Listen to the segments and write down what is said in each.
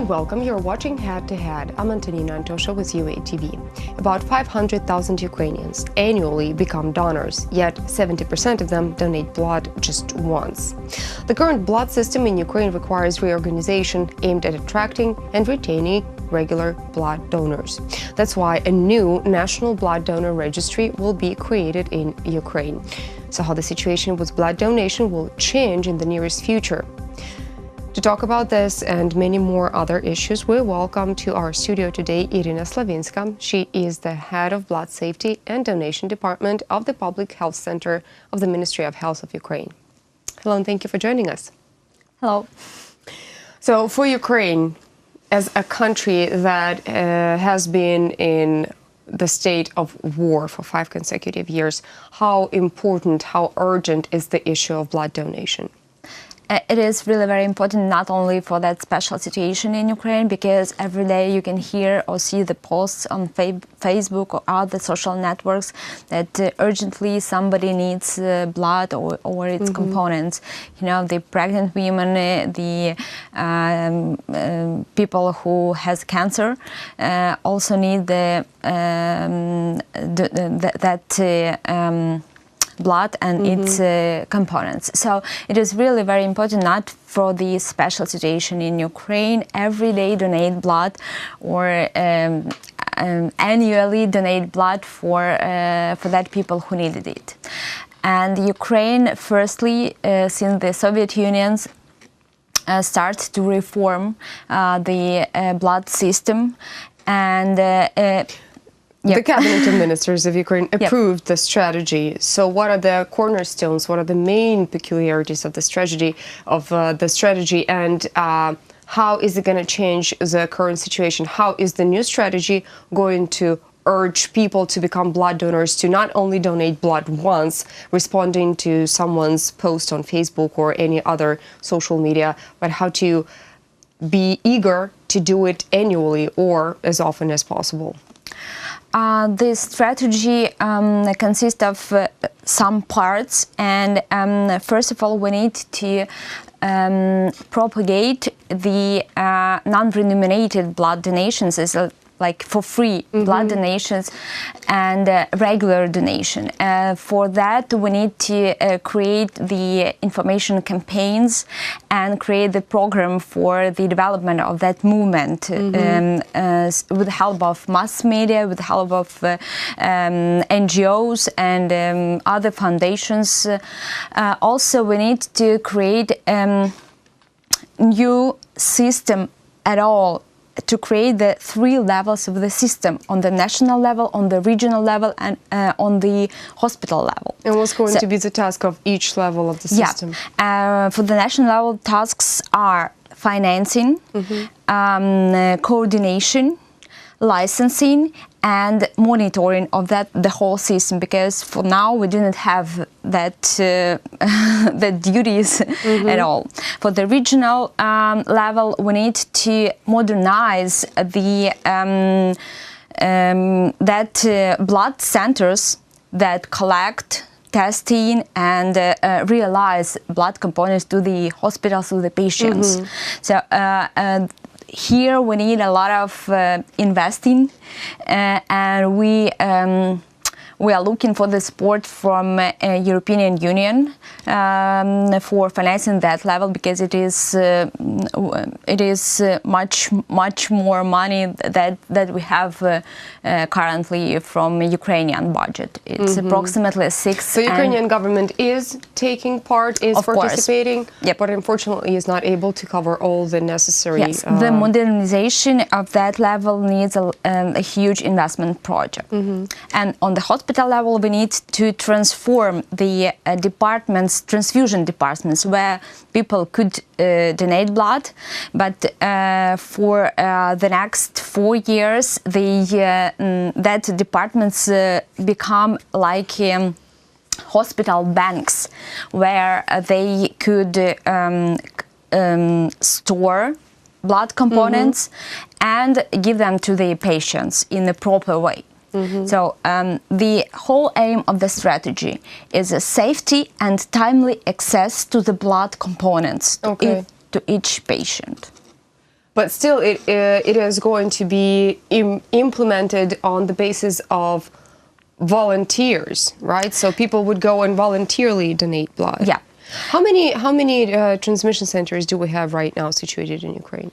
and welcome. You're watching Head to Head. I'm Antonina Antosha with UA TV. About 500,000 Ukrainians annually become donors, yet 70% of them donate blood just once. The current blood system in Ukraine requires reorganization aimed at attracting and retaining regular blood donors. That's why a new national blood donor registry will be created in Ukraine. So how the situation with blood donation will change in the nearest future? To talk about this and many more other issues, we welcome to our studio today Iryna Slavinska. She is the head of Blood Safety and Donation Department of the Public Health Center of the Ministry of Health of Ukraine. Hello, and thank you for joining us. Hello. So for Ukraine, as a country that has been in the state of war for 5 consecutive years, how important, how urgent is the issue of blood donation? It is really very important, not only for that special situation in Ukraine, because every day you can hear or see the posts on Facebook or other social networks that urgently somebody needs blood or its components. You know, the pregnant women, the people who has cancer also need blood and its components. So it is really very important, not for the special situation in Ukraine, every day donate blood or annually donate blood for that people who needed it. And Ukraine, firstly, since the Soviet Union start to reform the blood system, and the Cabinet of Ministers of Ukraine approved the strategy. So what are the cornerstones, what are the main peculiarities of the strategy, and how is it going to change the current situation? How is the new strategy going to urge people to become blood donors, to not only donate blood once, responding to someone's post on Facebook or any other social media, but how to be eager to do it annually or as often as possible? This strategy consists of some parts, and first of all, we need to propagate the non-remunerated blood donations as like for free blood donations and regular donation. For that, we need to create the information campaigns and create the program for the development of that movement with the help of mass media, with the help of NGOs and other foundations. Also, we need to create new system at all, to create the 3 levels of the system: on the national level, on the regional level, and on the hospital level. And what's going to be the task of each level of the system? For the national level, tasks are financing, coordination, licensing, and monitoring of the whole system, because for now we do not have that the duties at all. For the regional level, we need to modernize the blood centers that collect, testing, and realize blood components to the hospitals, to the patients. So here we need a lot of investing, and we are looking for the support from European Union for financing that level, because it is much more money that we have currently from Ukrainian budget. It's approximately 6. So Ukrainian government is taking part, is participating, but unfortunately is not able to cover all the necessary. Yes, the modernization of that level needs a huge investment project. And on the hospital level, we need to transform the transfusion departments, where people could donate blood, but for the next 4 years, that departments become like hospital banks, where they could store blood components and give them to the patients in a proper way. So the whole aim of the strategy is a safety and timely access to the blood components to each patient. But still, it is going to be implemented on the basis of volunteers, right? So people would go and voluntarily donate blood. Yeah. How many transmission centers do we have right now situated in Ukraine?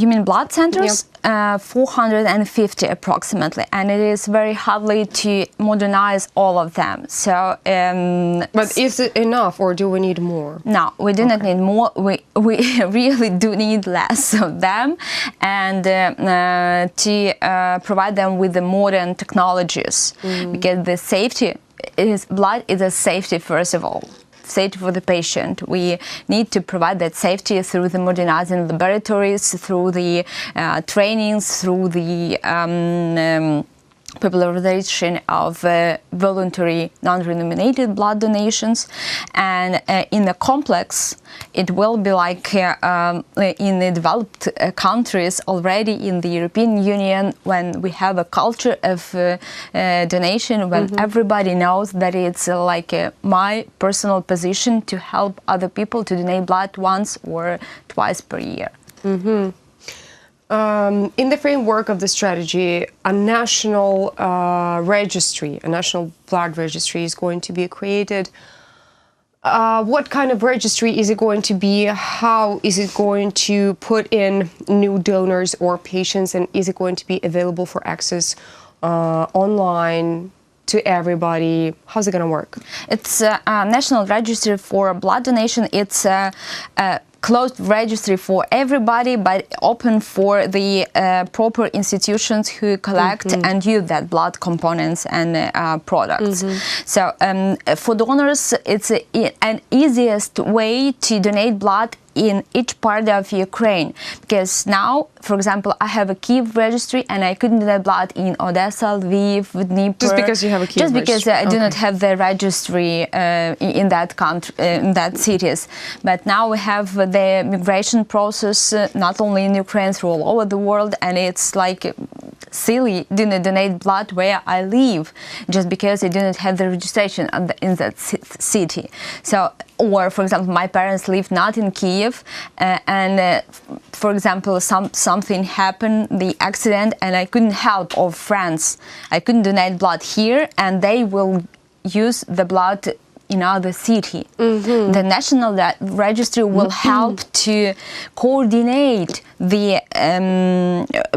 You mean blood centers? Yeah. 450 approximately, and it is very hardly to modernize all of them. So, but is it enough, or do we need more? No, we do not need more. We really do need less of them, and to provide them with the modern technologies, because the safety blood is a safety first of all. Safety for the patient. We need to provide that safety through the modernizing laboratories, through the trainings, through the popularization of voluntary non-remunerated blood donations, and in the complex it will be like in the developed countries already in the European Union, when we have a culture of donation, when everybody knows that it's like my personal position to help other people to donate blood once or twice per year. In the framework of the strategy, a national registry, a national blood registry is going to be created. What kind of registry is it going to be? How is it going to put in new donors or patients? And is it going to be available for access online to everybody? How's it going to work? It's a national registry for blood donation. It's a closed registry for everybody, but open for the proper institutions who collect and use that blood components and products. So for donors, it's an easiest way to donate blood in each part of Ukraine, because now, for example, I have a Kiev registry and I couldn't donate blood in Odessa, Lviv, Dnipro. Just because you have a Kiev registry? Just because I do not have the registry in that country, in that cities. But now we have the migration process, not only in Ukraine, through all over the world, and it's like silly do not donate blood where I live, just because I do not have the registration in that city. So, or for example, my parents live not in Kiev, and for example, something happened, the accident, and I couldn't help, or friends, I couldn't donate blood here, and they will use the blood in other city. The national registry will help to coordinate the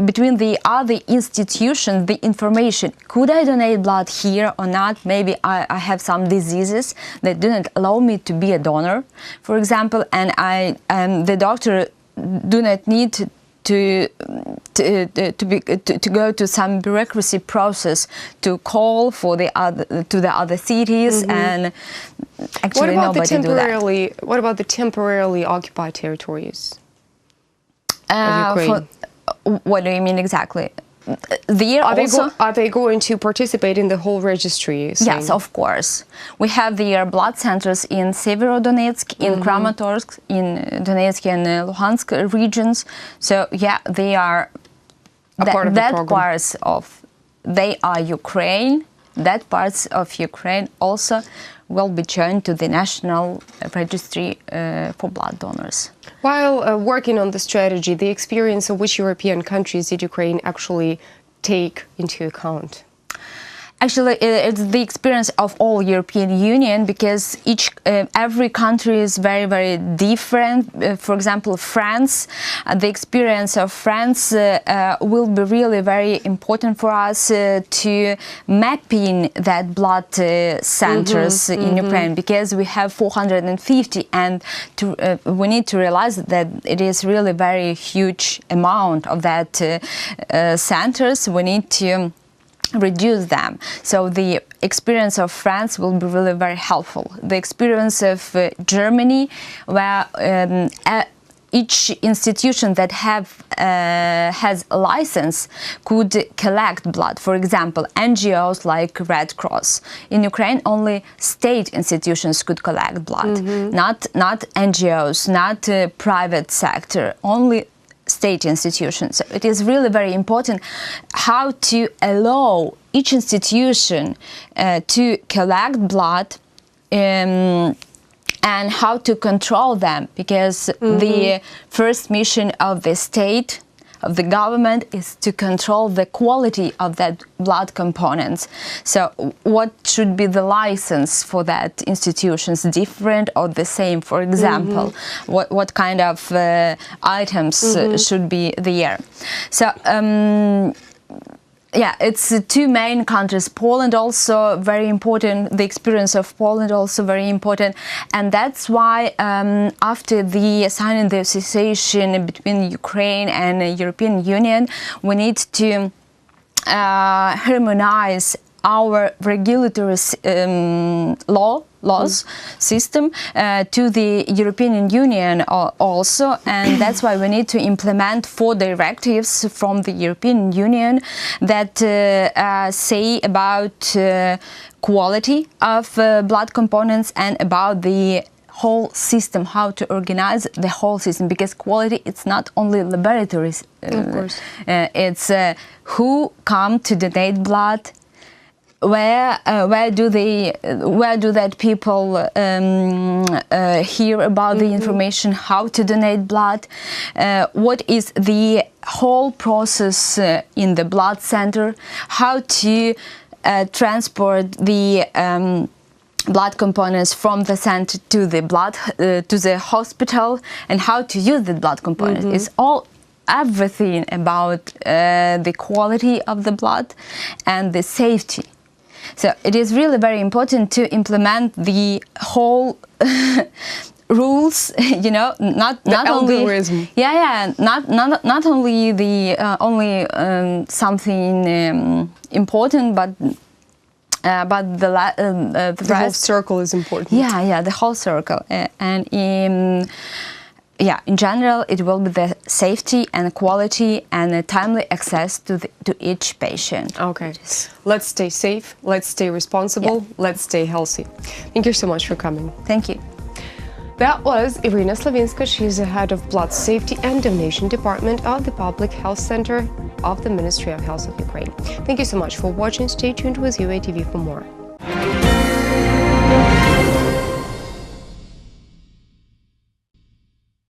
between the other institutions the information. Could I donate blood here or not? Maybe I have some diseases that do not allow me to be a donor, for example, and the doctor do not need to go to some bureaucracy process to call for the other cities, and actually nobody do that. What about the temporarily occupied territories of Ukraine? What do you mean exactly? Are they going to participate in the whole registry? Yes, of course. We have their blood centers in Severodonetsk, in Kramatorsk, in Donetsk and Luhansk regions. So yeah, they are that parts of. They are Ukraine. That parts of Ukraine also will be joined to the national registry for blood donors. While working on the strategy, the experience of which European countries did Ukraine actually take into account? Actually, it's the experience of all European Union, because every country is very, very different. For example, France, the experience of France will be really very important for us to mapping that blood centers in Ukraine, because we have 450, and we need to realize that it is really very huge amount of that centers. We need to reduce them. So the experience of France will be really very helpful. The experience of Germany, where each institution that has a license could collect blood. For example, NGOs like Red Cross. In Ukraine, only state institutions could collect blood, not NGOs, not private sector, only state institutions. So it is really very important how to allow each institution to collect blood and how to control them, because the first mission of the state, of the government, is to control the quality of that blood components. So what should be the license for that institutions, different or the same? For example, what kind of items should be there? So yeah, it's two main countries. Poland also very important. The experience of Poland also very important, and that's why after the signing the association between Ukraine and the European Union, we need to harmonize our regulatory laws system to the European Union also, and that's why we need to implement 4 directives from the European Union that say about quality of blood components and about the whole system, how to organize the whole system, because quality, it's not only laboratories, of course. It's who come to donate blood, where do that people hear about the information, how to donate blood, what is the whole process in the blood center, how to transport the blood components from the center to the blood to the hospital, and how to use the blood components. It's all everything about the quality of the blood and the safety. So it is really very important to implement the whole rules, you know, not only not only the something important, but the whole circle is important. Yeah, the whole circle, and in general, it will be the safety and quality and the timely access to each patient. Okay, let's stay safe, let's stay responsible, let's stay healthy. Thank you so much for coming. Thank you. That was Iryna Slavinska. She's the head of Blood Safety and Donation Department of the Public Health Center of the Ministry of Health of Ukraine. Thank you so much for watching. Stay tuned with UATV for more.